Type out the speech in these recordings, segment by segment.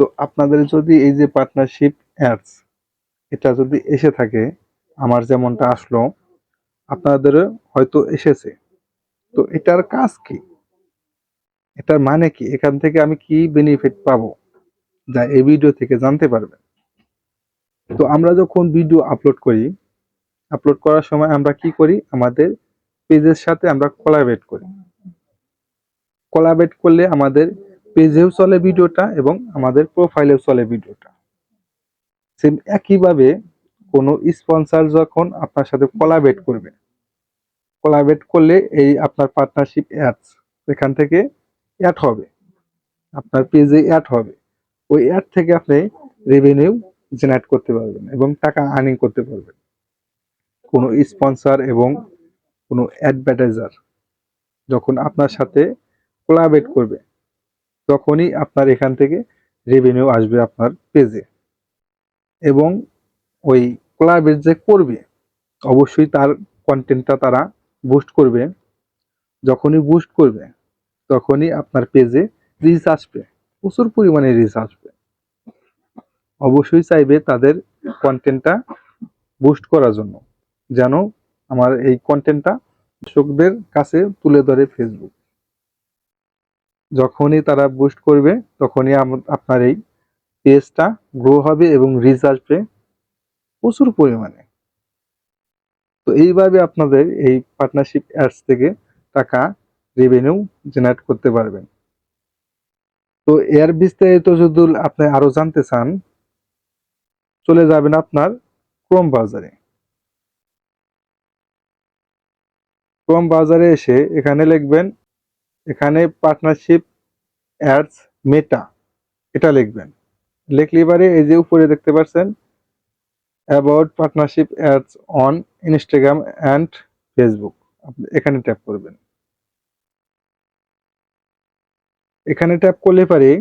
তো আপনাদের যদি এই যে পার্টনারশিপ অ্যাডস এটা যদি এসে থাকে, আমার যেমনটা আসলো, আপনাদেরও হয়তো এসেছে। তো এটার কাজ কি, এটার মানে কি, এখান থেকে আমি কি বেনিফিট পাবো, যা এই ভিডিও থেকে জানতে পারবেন। তো আমরা যখন ভিডিও আপলোড করি, আপলোড করার সময় আমরা কি করি, আমাদের পেজের সাথে আমরা কোলাবরেট করি। কোলাবরেট করলে আমাদের পেজেও চলে ভিডিওটা এবং আমাদের প্রোফাইলেও চলে ভিডিওটা। সেম একইভাবে কোনো স্পন্সর যখন আপনার সাথে কোলাবরেট করবে, কোলাবরেট করলে এই আপনার পার্টনারশিপ অ্যাডস এখান থেকে অ্যাড হবে, আপনার পেজে অ্যাড হবে। ওই অ্যাড থেকে আপনি রেভিনিউ জেনারেট করতে পারবেন এবং টাকা আর্নিং করতে পারবেন। কোনো স্পন্সর এবং কোনো অ্যাডভার্টাইজার যখন আপনার সাথে কোলাবরেট করবে, তখনই আপনার এখান থেকে রেভিনিউ আসবে আপনার পেজে। এবং ওই কোলাবরেট যে করবে, অবশ্যই তার কন্টেন্টটা তারা বুস্ট করবে। যখনই বুস্ট করবে তখনই আপনার পেজে রিচ আসবে, প্রচুর পরিমাণে রিচ আসবে। অবশ্যই চাইবে তাদের কন্টেন্টটা বুস্ট করার জন্য, যেন আমার এই কন্টেন্টটা দর্শকদের কাছে তুলে ধরে ফেসবুক। যখনই তারা বুস্ট করবে তখনই আপনার এই পেজটা গ্রো হবে এবং রিচ আসবে প্রচুর পরিমাণে। তো এইভাবে আপনাদের এই পার্টনারশিপ অ্যাডস থেকে টাকা রেভিনিউ জেনারেট করতে পারবেন। তো এর বিস্তারিত যদি আপনি আরো জানতে চান, চলে যাবেন আপনার ক্রোম ব্রাউজারে। ক্রোম ব্রাউজারে এসে এখানে লিখবেন, এখানে পার্টনারশিপ অ্যাডস মেটা, এটা লিখবেন। লিখলে এবারে এই যে উপরে দেখতে পাচ্ছেন about partnership ads on Instagram and Facebook, আপনি এখানে ট্যাপ করবেন। এখানে ট্যাপ করলে পারে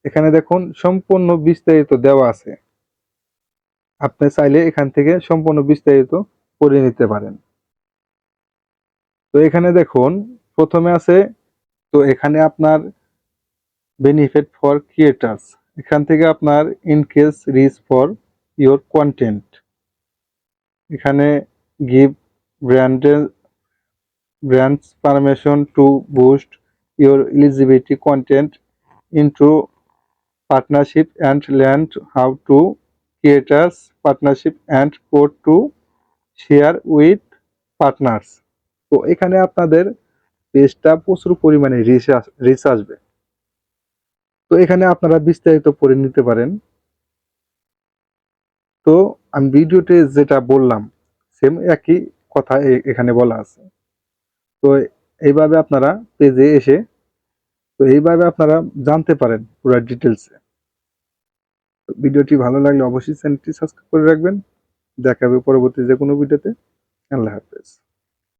এখানে দেখুন সম্পূর্ণ বিস্তারিত দেওয়া আছে। আপনি চাইলে এখান থেকে সম্পূর্ণ বিস্তারিত পড়ে নিতে পারেন। তো এখানে দেখুন প্রথমে আছে, তো এখানে আপনার বেনিফিট ফর ক্রিয়েটার্স, এখান থেকে আপনার increase reach for your content, এখানে give brands permission to boost your eligibility content into partnership and land how to creators partnership and code to share with partners. তো এখানে আপনাদের পেজটা প্রচুর পরিমাণে রিচ আসবে। তো এখানে আপনারা বিস্তারিত পড়ে নিতে পারেন। তো আমি ভিডিওতে যেটা বললাম সেম একই কথা এখানে বলা আছে। তো এইভাবে আপনারা পেজে এসে, তো এইভাবে আপনারা জানতে পারেন পুরো ডিটেলসে। ভিডিওটি ভালো লাগলে অবশ্যই চ্যানেলটি সাবস্ক্রাইব করে রাখবেন। দেখা হবে পরবর্তী যে কোনো ভিডিওতে। আল্লাহ হাফেজ।